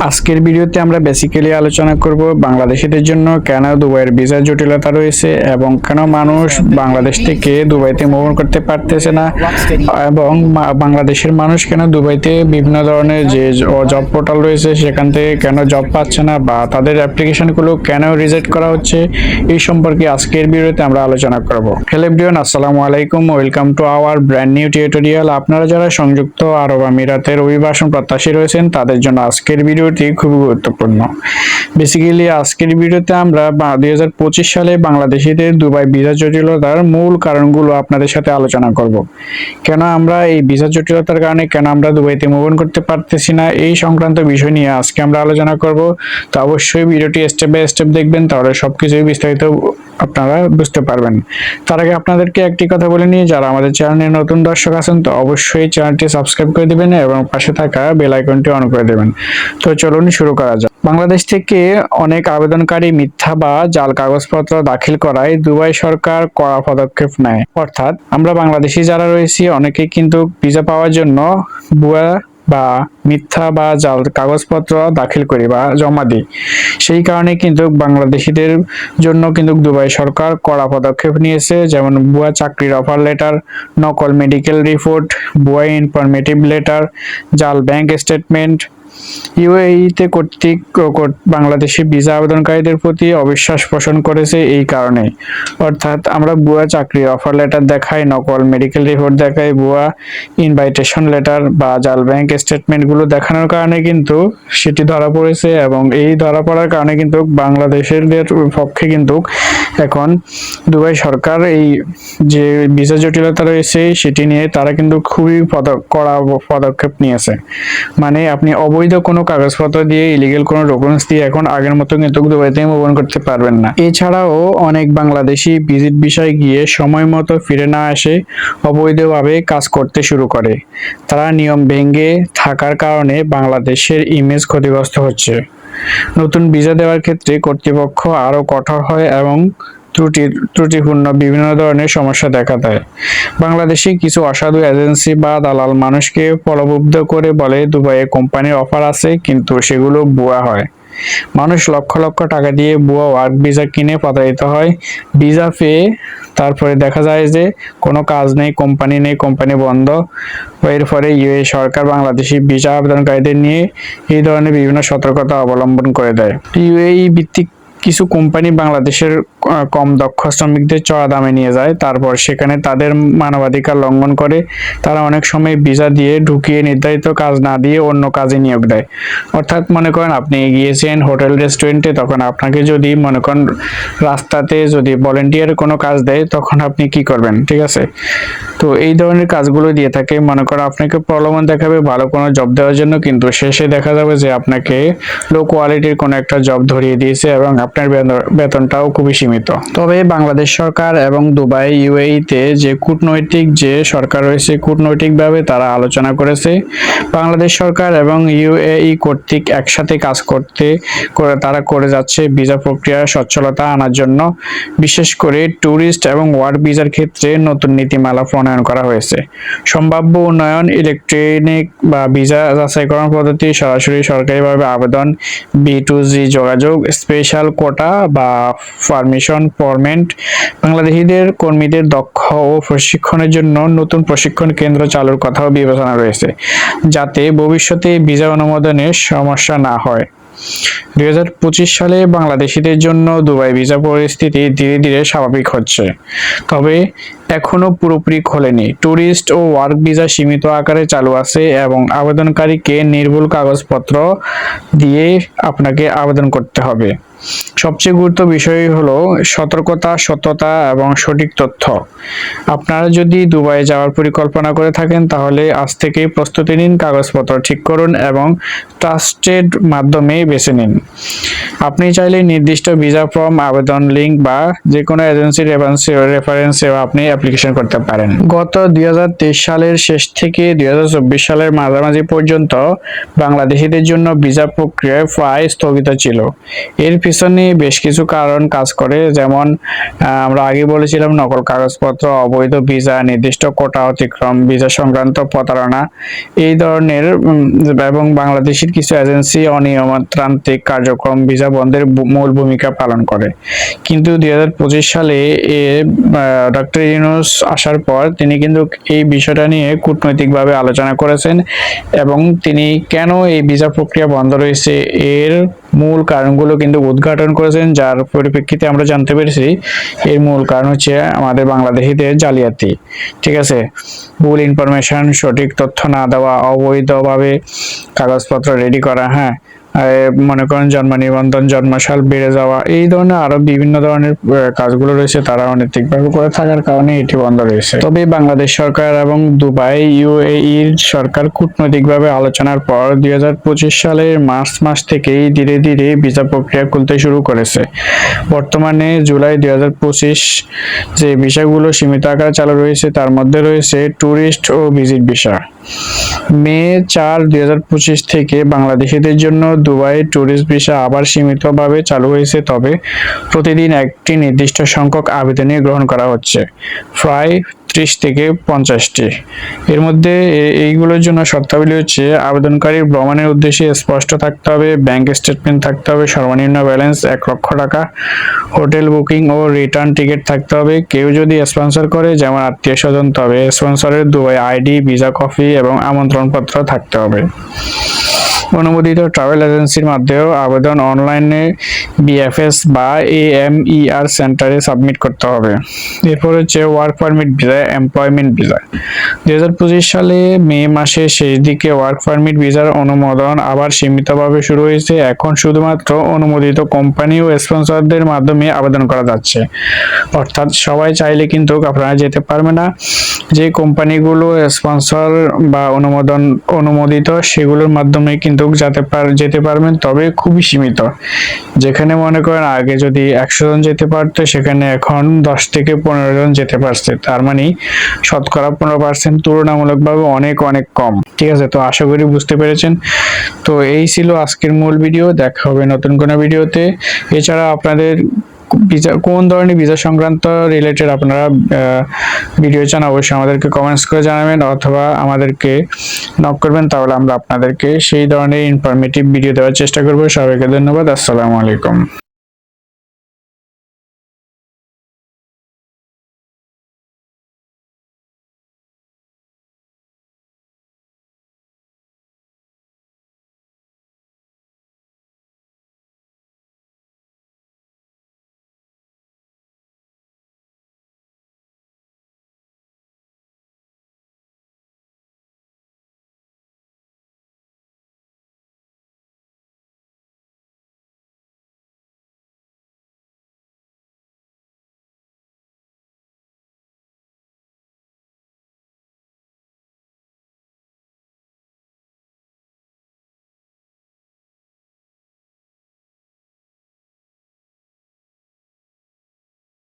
আজকের ভিডিওতে আমরা বেসিক্যালি আলোচনা করব বাংলাদেশিদের জন্য কেন দুবাইয়ের ভিসার জটিলতা রয়েছে এবং কেন মানুষ বাংলাদেশ থেকে দুবাইতে মুভ করতে পারতেছে না এবং বাংলাদেশের মানুষ কেন দুবাইতে বিভিন্ন ধরনের যে জব পোর্টাল রয়েছে সেখান থেকে কেন জব পাচ্ছে না বা তাদের অ্যাপ্লিকেশনগুলো কেন রিজেক্ট করা হচ্ছে এই সম্পর্কে আজকের ভিডিওতে আমরা আলোচনা করব। হ্যালো এভরিওয়ান, আসসালামু আলাইকুম, welcome to our brand new tutorial. আপনারা যারা সংযুক্ত আরব আমিরাতের অভিবাসন প্রত্যাশী রয়েছেন তাদের জন্য আজকের ভিডিওটি খুবই গুরুত্বপূর্ণ। বেসিক্যালি আজকের ভিডিওতে আমরা 2025 সালে বাংলাদেশিদের দুবাই ভিসা জটিলতার মূল কারণগুলো আপনাদের সাথে আলোচনা করব। কেন আমরা এই ভিসা জটিলতার কারণে কেন আমরা দুবাইতে মুভ অন করতে পারতেছি না এই সংক্রান্ত বিষয় নিয়ে আজকে আমরা আলোচনা করব। তো অবশ্যই ভিডিওটি স্টেপ বাই স্টেপ দেখবেন, তাহলে সবকিছুই বিস্তারিত আপনারা বুঝতে পারবেন। তার আগে আপনাদেরকে একটি কথা বলে নিয়ে, যারা আমাদের চ্যানেলে নতুন দর্শক আছেন তো অবশ্যই চ্যানেলটি সাবস্ক্রাইব করে দিবেন এবং পাশে থাকা বেল আইকনটি অন করে দেবেন। তো চলুন শুরু করা যাক। বাংলাদেশ থেকে অনেক আবেদনকারী মিথ্যা বা জাল কাগজপত্র দাখিল করায় দুবাই সরকার কড়া পদক্ষেপ নেয়। অর্থাৎ আমরা বাংলাদেশি যারা রয়েছি অনেকে কিন্তু ভিসা পাওয়ার জন্য ভুয়া বা মিথ্যা বা জাল কাগজপত্র দাখিল করি বা জমা দিই। সেই কারণে কিন্তু বাংলাদেশিদের জন্য কিন্তু দুবাই সরকার কড়া পদক্ষেপ নিয়েছে, যেমন ভুয়া চাকরির অফার লেটার, নকল মেডিকেল রিপোর্ট, ভুয়া ইনফরমেটিভ লেটার, জাল ব্যাংক স্টেটমেন্ট। ইউএইতে কর্তৃক বাংলাদেশি ভিসা আবেদনকারীদের প্রতি অবিশ্বাস পোষণ করেছে এই কারণে। অর্থাৎ আমরা ভুয়া চাকরির অফার লেটার দেখাই, নকল মেডিকেল রিপোর্ট দেখাই, ভুয়া ইনভাইটেশন লেটার বা জাল ব্যাংক স্টেটমেন্টগুলো দেখানোর কারণে কিন্তু সেটি ধরা পড়েছে এবং এই ধরা পড়ার কারণে কিন্তু বাংলাদেশের পক্ষে কিন্তু এখন দুবাই সরকার এই যে ভিসা জটিলতা রয়েছে সেটি নিয়ে তারা কিন্তু খুবই কড়া পদক্ষেপ নিয়েছে। মানে আপনি অবৈধ কোনো কাগজপত্র দিয়ে, ইলিগেল কোনো ডকুমেন্টস দিয়ে এখন আগের মতো কিন্তু দুবাইতে মুভ অন করতে পারবেন না। এছাড়াও অনেক বাংলাদেশি ভিজিট ভিসায় গিয়ে সময় মতো ফিরে না আসে অবৈধভাবে কাজ করতে শুরু করে। তারা নিয়ম ভেঙে থাকার কারণে বাংলাদেশের ইমেজ ক্ষতিগ্রস্ত হচ্ছে। নতুন ভিসা দেওয়ার ক্ষেত্রে কর্তৃপক্ষ আরো কঠোর হয় এবং ত্রুটিপূর্ণ বিভিন্ন ধরনের সমস্যা দেখা দেয়। বাংলাদেশি কিছু অসাধু এজেন্সি বা দালাল মানুষকে প্রলোভিত করে বলে দুবাইয়ে কোম্পানির অফার আছে, কিন্তু সেগুলো ভুয়া হয়। মানুষ লক্ষ লক্ষ টাকা দিয়ে ভুয়া ওয়ার্ক ভিসা কিনে প্রতারিত হয়। ভিসা পেয়ে তারপরে দেখা যায় যে কোনো কাজ নেই, কোম্পানি নেই, কোম্পানি বন্ধ। এর ফলে ইউএই সরকার বাংলাদেশি ভিসা আবেদনকারীদের নিয়ে এই ধরনের বিভিন্ন সতর্কতা অবলম্বন করে দেয়। ইউএই ভিত্তিক কিছু কোম্পানি বাংলাদেশের কম দক্ষ শ্রমিকদের চড়া দামে নিয়ে যায়, তারপর সেখানে তাদের মানবাধিকার লঙ্ঘন করে। তারা অনেক সময় ভিসা দিয়ে ঢুকিয়ে নির্ধারিত কাজ না দিয়ে অন্য কাজে নিয়োগ দেয়। অর্থাৎ মনে করেন আপনি গিয়েছেন হোটেল রেস্টুরেন্টে, তখন আপনাকে যদি মনে করেন রাস্তাতে যদি ভলেন্টিয়ার কোনো কাজ দেয় তখন আপনি কি করবেন? ঠিক আছে, তো এই ধরনের কাজগুলো দিয়ে থাকে। মনে করেন আপনাকে প্রলোভন দেখাবে ভালো কোনো জব দেওয়ার জন্য, কিন্তু শেষে দেখা যাবে যে আপনাকে লো কোয়ালিটির কোনো একটা জব ধরিয়ে দিয়েছে এবং আপনার বেতনটাও খুবই সীমিত। তবে বাংলাদেশ সরকার এবং দুবাই ইউএইতে যে কূটনৈতিক যে সরকার রয়েছে কূটনৈতিকভাবে তারা আলোচনা করেছে। বাংলাদেশ সরকার এবং ইউএই কর্তৃক একসাথে কাজ তারা করে যাচ্ছে ভিসা প্রক্রিয়ার সচ্ছলতা আনার জন্য। বিশেষ করে ট্যুরিস্ট এবং ওয়ার্ক ভিসার ক্ষেত্রে নতুন নীতিমালা প্রণয়ন করা হয়েছে। সম্ভাব্য উন্নয়ন, ইলেকট্রনিক বা ভিসা যাচাইকরণ পদ্ধতি, সরাসরি সরকারিভাবে আবেদন, B2G যোগাযোগ, স্পেশাল কোটা বা পারমিশন ফরম্যাট, বাংলাদেশিদের কর্মীদের দক্ষ ও প্রশিক্ষণের জন্য নতুন প্রশিক্ষণ কেন্দ্র চালুর কথাও বিবেচনা রয়েছে, যাতে ভবিষ্যতে ভিসা অনুমোদনের সমস্যা না হয়। 2025 সালে বাংলাদেশিদের জন্য দুবাই ভিসা পরিস্থিতি ধীরে ধীরে স্বাভাবিক হচ্ছে, তবে এখনো পুরোপুরি খোলেনি। ট্যুরিস্ট ও ওয়ার্ক ভিসা সীমিত আকারে চালু আছে এবং আবেদনকারীকে নির্ভুল কাগজপত্র দিয়ে আপনাকে আবেদন করতে হবে। সবচেয়ে গুরুত্বপূর্ণ বিষয় হলো সতর্কতা, সততা এবং সঠিক তথ্য। আপনারা যদি দুবাই যাওয়ার পরিকল্পনা করে থাকেন তাহলে আজ থেকেই প্রস্তুতি নিন, কাগজপত্র ঠিক করুন এবং ট্রাস্টেড মাধ্যমে বেছে নিন। আপনি চাইলে নির্দিষ্ট ভিসা ফর্ম, আবেদন লিঙ্ক বা যে কোনো এজেন্সির রেফারেন্সে আপনি অ্যাপ্লিকেশন করতে পারেন। গত 2023 সালের শেষ থেকে 2024 সালের মাঝামাঝি পর্যন্ত বাংলাদেশিদের জন্য ভিসা প্রক্রিয়া প্রায় স্থগিত ছিল। এর পিছনে বেশ কিছু কারণ কাজ করে, যেমন আমরা আগে বলেছিলাম নকল কাগজপত্র, অবৈধ ভিসা, নির্দিষ্ট কোটা অতিক্রম, ভিসা সংক্রান্ত প্রতারণা এই ধরনের এবং বাংলাদেশের কিছু এজেন্সি অনিয়মতান্ত্রিক কার্যক্রম ভিসা বন্ধের মূল ভূমিকা পালন করে। কিন্তু 2025 সালে ডক্টর ইউনূস আসার পর তিনি কিন্তু এই বিষয়টা নিয়ে কূটনৈতিকভাবে আলোচনা করেছেন এবং তিনি কেন এই ভিসা প্রক্রিয়া বন্ধ রয়েছে এর মূল কারণগুলো কিন্তু উদ্ঘাটন করেছেন, যার পরিপ্রেক্ষিতে আমরা জানতে পেরেছি এর মূল কারণ হচ্ছে আমাদের বাংলাদেশিদের জালিয়াতি। ঠিক আছে, ভুল ইনফরমেশন, সঠিক তথ্য না দেওয়া, অবৈধভাবে কাগজপত্র রেডি করা, হ্যাঁ, মনে করেন জন্ম নিবন্ধন, জন্মসাল বেড়ে যাওয়া, এই ধরনের আরো বিভিন্ন ধরনের কাজগুলো রয়েছে তারা অনৈতিকভাবে করে থাকার কারণে এটি বন্ধ রয়েছে। তবে বাংলাদেশ সরকার এবং দুবাই ইউএইর সরকার কূটনৈতিকভাবে আলোচনার পর 2025 সালের মার্চ মাস থেকেই ধীরে ধীরে ভিসা প্রক্রিয়া খুলতে শুরু করেছে। বর্তমানে জুলাই 2025 যে ভিসাগুলো সীমিত আকারে চালু রয়েছে তার মধ্যে রয়েছে ট্যুরিস্ট ও ভিজিট ভিসা। মে 4, 2025 থেকে বাংলাদেশিদের জন্য দুবাই ট্যুরিস্ট ভিসা আবার সীমিতভাবে চালু হয়েছে, তবে প্রতিদিন একটি নির্দিষ্ট সংখ্যক আবেদনই গ্রহণ করা হচ্ছে, প্রায় 30 থেকে 50টি। এর মধ্যে এইগুলোর জন্য শর্তাবলী হচ্ছে আবেদনকারীর ভ্রমণের উদ্দেশ্যে স্পষ্ট থাকতে হবে, ব্যাংক স্টেটমেন্ট থাকতে হবে, সর্বনিম্ন ব্যালেন্স 1 লক্ষ টাকা, হোটেল বুকিং ও রিটার্ন টিকিট থাকতে হবে। কেউ যদি স্পন্সর করে, যেমন আত্মীয় স্বজন, তবে স্পন্সরের দুবাই আইডি, ভিসা কপি এবং আমন্ত্রণপত্র থাকতে হবে। অনুমোদিত ট্রাভেল এজেন্সির মাধ্যমেও আবেদন অনলাইনে বিএফএস বা এএমইআর সেন্টারে সাবমিট করতে হবে। এরপর হচ্ছে work permit visa, employment visa. 2025 সালে মে মাসের শেষ দিকে ওয়ার্ক পারমিট ভিসার অনুমোদন আবার সীমিতভাবে শুরু হয়েছে। এখন শুধুমাত্র অনুমোদিত কোম্পানি ও স্পন্সরদের মাধ্যমে আবেদন করা যাচ্ছে, অর্থাৎ সবাই চাইলে কিন্তু আপনারা যেতে পারবে না। যে কোম্পানিগুলো স্পন্সর বা অনুমোদিত সেগুলোর মাধ্যমে কিন্তু যেতে পারবেন, তবে খুবই সীমিত। যেখানে মনে করেন আগে যদি 100 জন যেতে পারতো, সেখানে এখন 10 থেকে 15 জন যেতে পারছে, তার মানে শতকরা 15% তুলনামূলকভাবে অনেক অনেক কম। ঠিক আছে, তো আশা করি বুঝতে পেরেছেন। তো এই ছিল আজকের মূল ভিডিও, দেখা হবে নতুন কোনো ভিডিওতে। এছাড়া আপনাদের কোন ধরনের ভিসা সংক্রান্ত রিলেটেড আপনারা ভিডিও চান অবশ্যই আমাদেরকে কমেন্টস করে জানাবেন, অথবা আমাদেরকে নক করবেন, তাহলে আমরা আপনাদেরকে সেই ধরনের ইনফরমেটিভ ভিডিও দেওয়ার চেষ্টা করব। সবাইকে ধন্যবাদ। আসসালামু আলাইকুম।